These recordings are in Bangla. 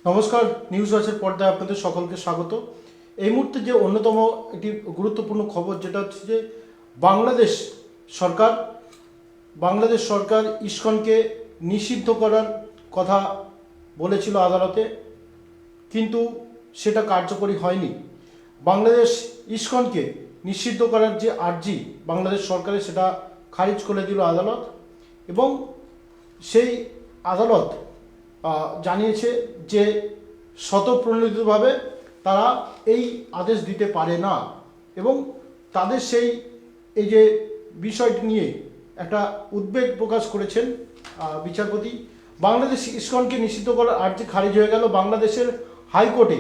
নমস্কার, নিউজ ওয়াচের পর্দায় আপনাদের সকলকে স্বাগত। এই মুহূর্তে যে অন্যতম একটি গুরুত্বপূর্ণ খবর, যেটা হচ্ছে যে বাংলাদেশ সরকার ইসকনকে নিষিদ্ধ করার কথা বলেছিল আদালতে, কিন্তু সেটা কার্যকরী হয়নি। বাংলাদেশ ইসকনকে নিষিদ্ধ করার যে আর্জি বাংলাদেশ সরকারের, সেটা খারিজ করে দিল আদালত। এবং সেই আদালত জানিয়েছে যে স্বতঃপ্রণোদিতভাবে তারা এই আদেশ দিতে পারে না, এবং তাদের এই যে বিষয়টি নিয়ে একটা উদ্বেগ প্রকাশ করেছেন বিচারপতি। বাংলাদেশ ইসকনকে নিষিদ্ধ করার আর্জি খারিজ হয়ে গেল, বাংলাদেশের হাইকোর্টে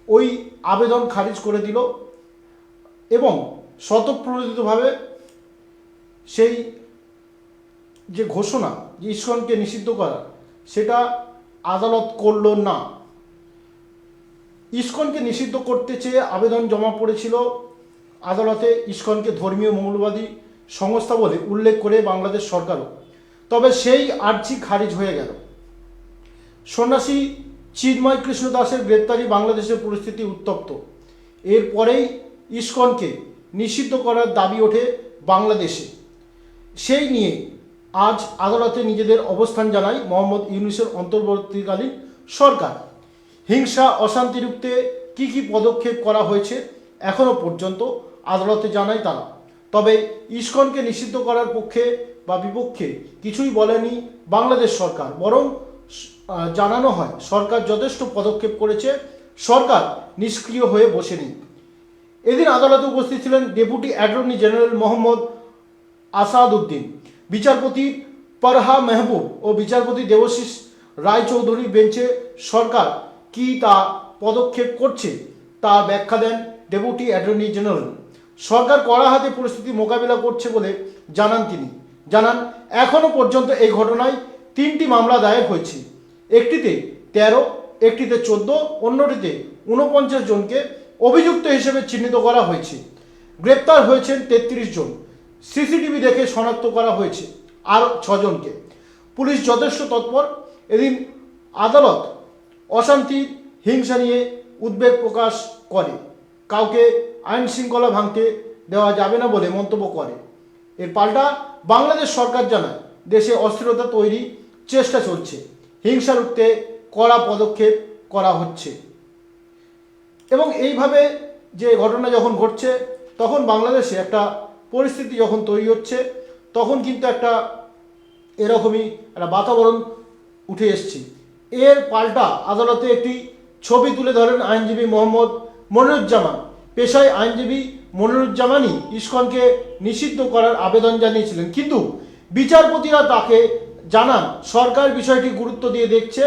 ওই আবেদন খারিজ করে দিল এবং স্বতঃপ্রণোদিতভাবে সেই যে ঘোষণা যে ইসকনকে নিষিদ্ধ করা, সেটা আদালত করল না। ইসকনকে নিষিদ্ধ করতে চেয়ে আবেদন জমা পড়েছিল আদালতে ইসকনকে ধর্মীয় মৌলবাদী সংস্থা বলে উল্লেখ করে বাংলাদেশ সরকারও, তবে সেই আর্জি খারিজ হয়ে গেল। সন্ন্যাসী চিন্ময় কৃষ্ণ দাসের গ্রেপ্তারি বাংলাদেশের পরিস্থিতি উত্তপ্ত। এরপরেই ইসকনকে নিষিদ্ধ করার দাবি ওঠে বাংলাদেশে। সেই নিয়ে আজ আদালতে নিজেদের অবস্থান জানায় মোহাম্মদ ইউনূসের অন্তর্বর্তীকালীন সরকার। হিংসা অশান্তি রুখতে কী কী পদক্ষেপ করা হয়েছে এখনও পর্যন্ত আদালতে জানায় তারা। তবে ইসকনকে নিষিদ্ধ করার পক্ষে বা বিপক্ষে কিছুই বলেনি বাংলাদেশ সরকার, বরং জানানো হয় সরকার যথেষ্ট পদক্ষেপ করেছে, সরকার নিষ্ক্রিয় হয়ে বসেনি। এদিন আদালতে উপস্থিত ছিলেন deputy attorney general Mohammad Asaduddin, বিচারপতি পরহা মেহবুব ও বিচারপতি দেবশিস রায়চৌধুরীর বেঞ্চে সরকার কি তা পদক্ষেপ করছে তা ব্যাখ্যা দেন ডেপুটি অ্যাটর্নি জেনারেল। সরকার কড়া হাতে পরিস্থিতি মোকাবিলা করছে বলে জানান তিনি। জানান, এখনও পর্যন্ত এই ঘটনায় 3টি মামলা দায়ের হয়েছে, একটিতে 13, একটিতে 14, অন্যটিতে 49 জনকে অভিযুক্ত হিসেবে চিহ্নিত করা হয়েছে। গ্রেপ্তার হয়েছেন 33 জন, সিসিটিভি দেখে শনাক্ত করা হয়েছে আর 6 জনকে। পুলিশ যথেষ্ট তৎপর। এদিন আদালত অশান্তি হিংসা নিয়ে উদ্বেগ প্রকাশ করে, কাউকে আইন শৃঙ্খলা ভাঙতে দেওয়া যাবে না বলে মন্তব্য করে। এর পাল্টা বাংলাদেশ সরকার জানায় দেশে অস্থিরতা তৈরি চেষ্টা চলছে, হিংসা রুখতে কড়া পদক্ষেপ করা হচ্ছে। এবং এইভাবে যে ঘটনা যখন ঘটছে, তখন বাংলাদেশে একটা পরিস্থিতি যখন তৈরি হচ্ছে, তখন কিন্তু একটা এরকমই একটা বাতাবরণ উঠে এসছে। এর পাল্টা আদালতে একটি ছবি তুলে ধরেন আইনজীবী মোহাম্মদ মনিরুজ্জামান। পেশায় আইনজীবী মনিরুজ্জামানই ইসকনকে নিষিদ্ধ করার আবেদন জানিয়েছিলেন, কিন্তু বিচারপতিরা তাকে জানান সরকার বিষয়টি গুরুত্ব দিয়ে দেখছে,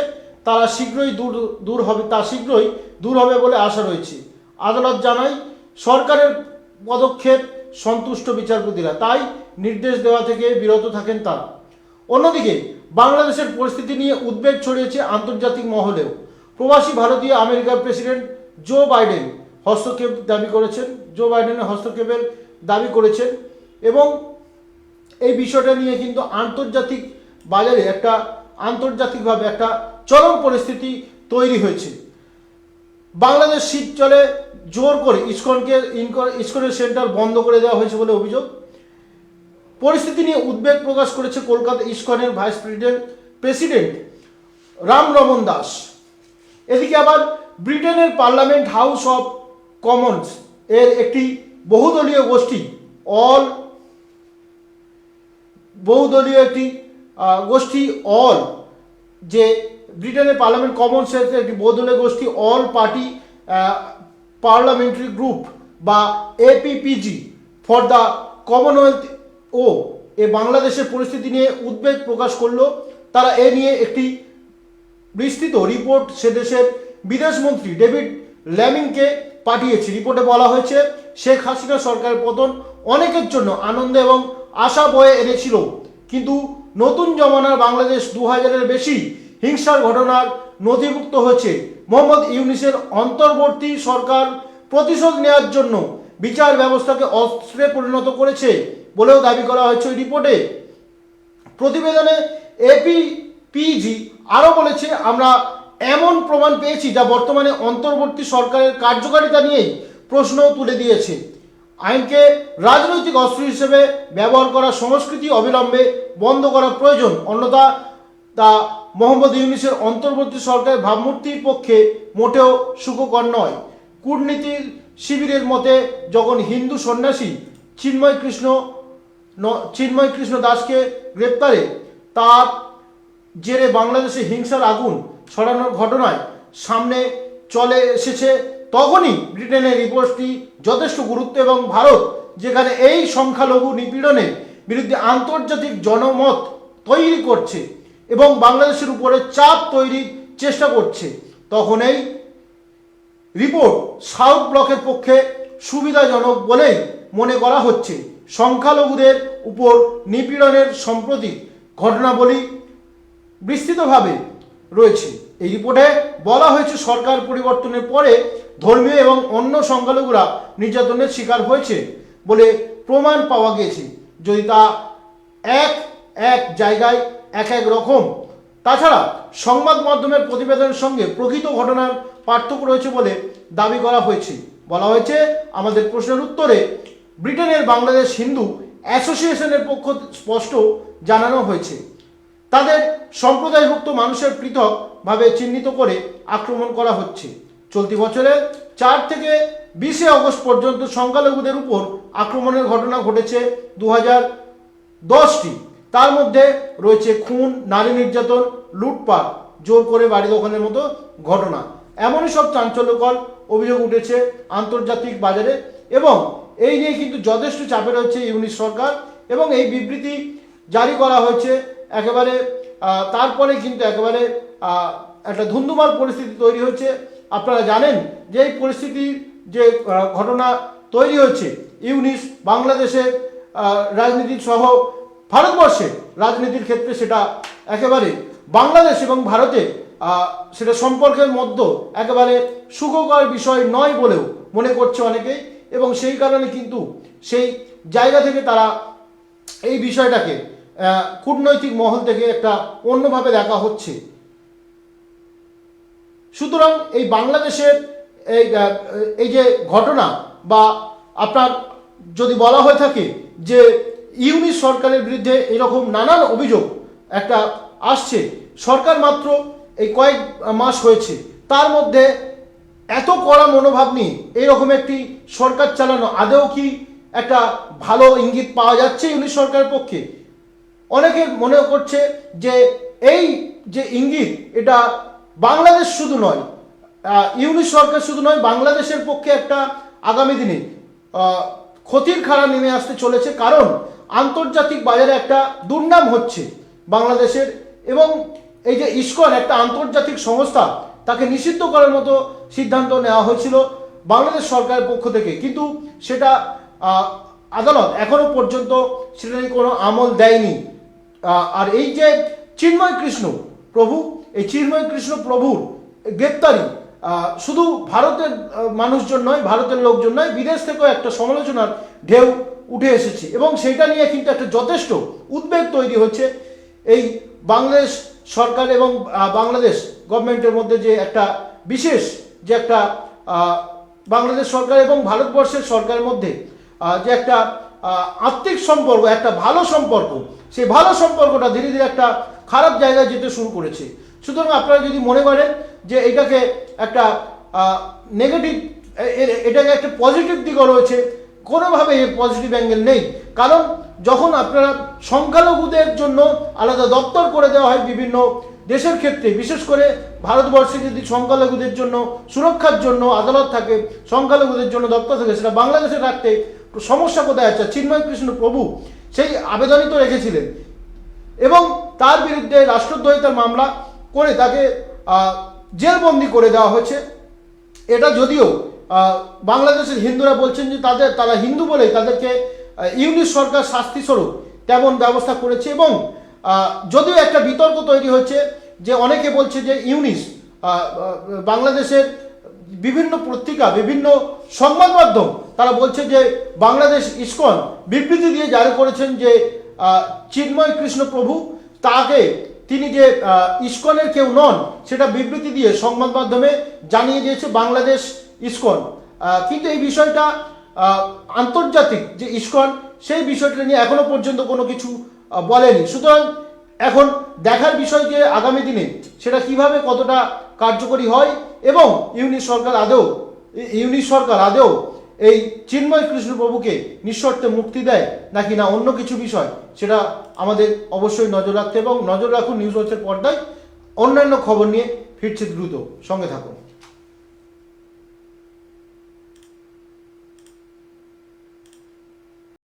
তারা শীঘ্রই দূর হবে বলে আশা রয়েছে। আদালত জানায় সরকারের পদক্ষেপ সন্তুষ্ট বিচারপতিরা, তাই নির্দেশ দেওয়া থেকে বিরত থাকেন তারা। অন্যদিকে বাংলাদেশের পরিস্থিতি নিয়ে উদ্বেগ ছড়িয়েছে আন্তর্জাতিক মহলেও। প্রবাসী ভারতীয় আমেরিকার প্রেসিডেন্ট জো বাইডেনের হস্তক্ষেপের দাবি করেছেন এবং এই বিষয়টা নিয়ে কিন্তু আন্তর্জাতিক বাজারে আন্তর্জাতিকভাবে একটা চরম পরিস্থিতি তৈরি হয়েছে। বাংলাদেশ শীত চলে জোর করে ইসকনের সেন্টার বন্ধ করে দেওয়া হয়েছে বলে অভিযোগ। পরিস্থিতি নিয়ে উদ্বেগ প্রকাশ করেছে কলকাতা ইসকনের ভাইস প্রেসিডেন্ট রাম রমন দাস। এদিকে আবার ব্রিটেনের পার্লামেন্ট হাউস অফ কমন্স এর একটি বহুদলীয় গোষ্ঠী যে ব্রিটেনের পার্লামেন্ট কমন্সের একটি বহুদলীয় গোষ্ঠী অল পার্টি পার্লামেন্টারি গ্রুপ বা APPG ফর দ্য কমনওয়েলথ এ বাংলাদেশের পরিস্থিতি নিয়ে উদ্বেগ প্রকাশ করলো। তারা এ নিয়ে একটি বিস্তৃত রিপোর্ট সে দেশের বিদেশমন্ত্রী ডেভিড ল্যামিংকে পাঠিয়েছে। রিপোর্টে বলা হয়েছে, শেখ হাসিনা সরকারের পতন অনেকের জন্য আনন্দ এবং আশা বয়ে এনেছিল, কিন্তু নতুন জমানার বাংলাদেশ 2000-এর বেশি হিংসার ঘটনার নথিভুক্ত হয়েছে। মোহাম্মদ ইউনূসের অন্তর্বর্তী সরকার প্রতিশোধ নেওয়ার জন্য বিচার ব্যবস্থাকে অস্ত্রে পরিণত করেছে বলেও দাবি করা হয়েছে ওই রিপোর্টে। প্রতিবেদনে APPG আরও বলেছে, আমরা এমন প্রমাণ পেয়েছি যা বর্তমানে অন্তর্বর্তী সরকারের কার্যকারিতা নিয়েই প্রশ্ন তুলে দিয়েছে। আইনকে রাজনৈতিক অস্ত্র হিসেবে ব্যবহার করা সংস্কৃতি অবিলম্বে বন্ধ করা প্রয়োজন, অন্যথা তা মোহাম্মদ ইউনূসের অন্তর্বর্তী সরকারের ভাবমূর্তির পক্ষে মোটেও সুখকর নয়। কূটনীতির শিবিরের মতে যখন হিন্দু সন্ন্যাসী চিন্ময় কৃষ্ণ দাসকে গ্রেপ্তারে তার জেরে বাংলাদেশে হিংসার আগুন ছড়ানোর ঘটনায় সামনে চলে এসেছে, তখনই ব্রিটেনের রিপোর্টটি যথেষ্ট গুরুত্ব এবং ভারত যেখানে এই সংখ্যালঘু নিপীড়নের বিরুদ্ধে আন্তর্জাতিক জনমত তৈরি করছে এবং বাংলাদেশের উপরে চাপ তৈরির চেষ্টা করছে, তখন এই রিপোর্ট সাউথ ব্লকের পক্ষে সুবিধাজনক বলেই মনে করা হচ্ছে। সংখ্যালঘুদের উপর নিপীড়নের সাম্প্রতিক ঘটনাবলী বিস্তৃতভাবে রয়েছে। এই রিপোর্টে বলা হয়েছে সরকার পরিবর্তনের পরে ধর্মীয় এবং অন্য সংখ্যালঘুরা নির্যাতনের শিকার হয়েছে বলে প্রমাণ পাওয়া গিয়েছে, যদি তা এক এক জায়গায় এক এক রকম। তাছাড়া সংবাদ মাধ্যমের প্রতিবেদনের সঙ্গে প্রকৃত ঘটনার পার্থক্য রয়েছে বলে দাবি করা হয়েছে। বলা হয়েছে আমাদের প্রশ্নের উত্তরে ব্রিটেনের বাংলাদেশ হিন্দু অ্যাসোসিয়েশনের পক্ষ স্পষ্ট জানানো হয়েছে, তাদের সম্প্রদায়ভুক্ত মানুষের পৃথকভাবে চিহ্নিত করে আক্রমণ করা হচ্ছে। চলতি বছরের 4 থেকে 20 অগস্ট পর্যন্ত সংখ্যালঘুদের উপর আক্রমণের ঘটনা ঘটেছে 2010টি। তার মধ্যে রয়েছে খুন, নারী নির্যাতন, লুটপাট, জোর করে বাড়ি দখলের মতো ঘটনা। এমনই সব চাঞ্চল্যকর অভিযোগ উঠেছে আন্তর্জাতিক বাজারে এবং এই নিয়ে কিন্তু যথেষ্ট চাপে রয়েছে ইউনিশ সরকার এবং এই বিবৃতি জারি করা হয়েছে একেবারে তারপরে কিন্তু একেবারে একটা ধুন্ধুমার পরিস্থিতি তৈরি হয়েছে। আপনারা জানেন যে এই পরিস্থিতির যে ঘটনা তৈরি হচ্ছে, ইউনিশ বাংলাদেশের রাজনীতি সহ ভারতবর্ষের রাজনীতির ক্ষেত্রে সেটা একেবারে বাংলাদেশ এবং ভারতে সেটা সম্পর্কের মধ্যে একেবারে সুখকর বিষয় নয় বলেও মনে করছে অনেকেই এবং সেই কারণে কিন্তু সেই জায়গা থেকে তারা এই বিষয়টাকে কূটনৈতিক মহল থেকে একটা অন্যভাবে দেখা হচ্ছে। সুতরাং এই বাংলাদেশের এই যে ঘটনা বা আপনার যদি বলা হয়ে থাকে যে ইউনিশ সরকারের বিরুদ্ধে এরকম নানান অভিযোগ একটা আসছে, সরকার মাত্র এই কয়েক মাস হয়েছে, তার মধ্যে এত কড়া মনোভাব নিয়ে এইরকম একটি সরকার চালানো আদৌ কি একটা ভালো ইঙ্গিত পাওয়া যাচ্ছে ইউনিশ সরকারের পক্ষে? অনেকে মনে করছে যে এই যে ইঙ্গিত এটা বাংলাদেশ শুধু নয়, ইউনিশ সরকার শুধু নয়, বাংলাদেশের পক্ষে একটা আগামী দিনে ক্ষতির খাড়া নেমে আসতে চলেছে, কারণ আন্তর্জাতিক বাজারে একটা দুর্নাম হচ্ছে বাংলাদেশের এবং এই যে ইসকন একটা আন্তর্জাতিক সংস্থা তাকে নিষিদ্ধ করার মতো সিদ্ধান্ত নেওয়া হয়েছিল বাংলাদেশ সরকারের পক্ষ থেকে, কিন্তু সেটা আদালত এখনো পর্যন্ত সেটা নিয়ে কোনো আমল দেয়নি। আর এই যে চিন্ময় কৃষ্ণ প্রভু, এই চিন্ময় কৃষ্ণ প্রভুর গ্রেপ্তারি শুধু ভারতের মানুষজন নয়, ভারতের লোকজন নয়, বিদেশ থেকেও একটা সমালোচনার ঢেউ উঠে এসেছে এবং সেটা নিয়ে কিন্তু একটা যথেষ্ট উদ্বেগ তৈরি হচ্ছে। এই বাংলাদেশ সরকার এবং বাংলাদেশ গভর্নমেন্টের মধ্যে যে একটা বিশেষ যে একটা বাংলাদেশ সরকার এবং ভারতবর্ষের সরকারের মধ্যে যে একটা আত্মিক সম্পর্ক, একটা ভালো সম্পর্ক, সেই ভালো সম্পর্কটা ধীরে ধীরে একটা খারাপ জায়গায় যেতে শুরু করেছে। সুতরাং আপনারা যদি মনে করেন যে এটাকে একটা নেগেটিভ, এটাকে একটা পজিটিভ দিকও রয়েছে, কোনোভাবে এর পজিটিভ অ্যাঙ্গেল নেই। কারণ যখন আপনারা সংখ্যালঘুদের জন্য আলাদা দপ্তর করে দেওয়া হয় বিভিন্ন দেশের ক্ষেত্রে, বিশেষ করে ভারতবর্ষে যদি সংখ্যালঘুদের জন্য সুরক্ষার জন্য আদালত থাকে, সংখ্যালঘুদের জন্য দপ্তর থাকে, সেটা বাংলাদেশে রাখতে সমস্যা কোথায় আছে? চিন্ময় কৃষ্ণ প্রভু সেই আবেদনই তো রেখেছিলেন এবং তার বিরুদ্ধে রাষ্ট্রদ্রোহিতার মামলা করে তাকে জেলবন্দি করে দেওয়া হয়েছে। এটা যদিও বাংলাদেশের হিন্দুরা বলছেন যে তারা হিন্দু বলেই তাদেরকে ইউনিশ সরকার শাস্তিস্বরূপ তেমন ব্যবস্থা করেছে এবং যদিও একটা বিতর্ক তৈরি হচ্ছে যে অনেকে বলছে যে ইউনিশ বাংলাদেশের বিভিন্ন পত্রিকা, বিভিন্ন সংবাদ মাধ্যম তারা বলছে যে বাংলাদেশ ইসকন বিবৃতি দিয়ে জারি করেছেন যে চিন্ময় কৃষ্ণ প্রভু তিনি যে ইসকনের কেউ নন সেটা বিবৃতি দিয়ে সংবাদ মাধ্যমে জানিয়ে দিয়েছে বাংলাদেশ ইসকন। কিন্তু এই বিষয়টা আন্তর্জাতিক যে ইসকন সেই বিষয়টা নিয়ে এখনো পর্যন্ত কোনো কিছু বলেনি। সুতরাং এখন দেখার বিষয় যে আগামী দিনে সেটা কিভাবে কতটা কার্যকরী হয় এবং ইউনিশ সরকার আদৌ এই চিন্ময় কৃষ্ণপ্রভুকে নিঃশর্তে মুক্তি দেয় নাকি না অন্য কিছু বিষয়, সেটা আমাদের অবশ্যই নজর রাখতে এবং নজর রাখুন নিউজ ওয়াচের পর্দায়। অন্যান্য খবর নিয়ে ফিরছে দ্রুত, সঙ্গে থাকুন।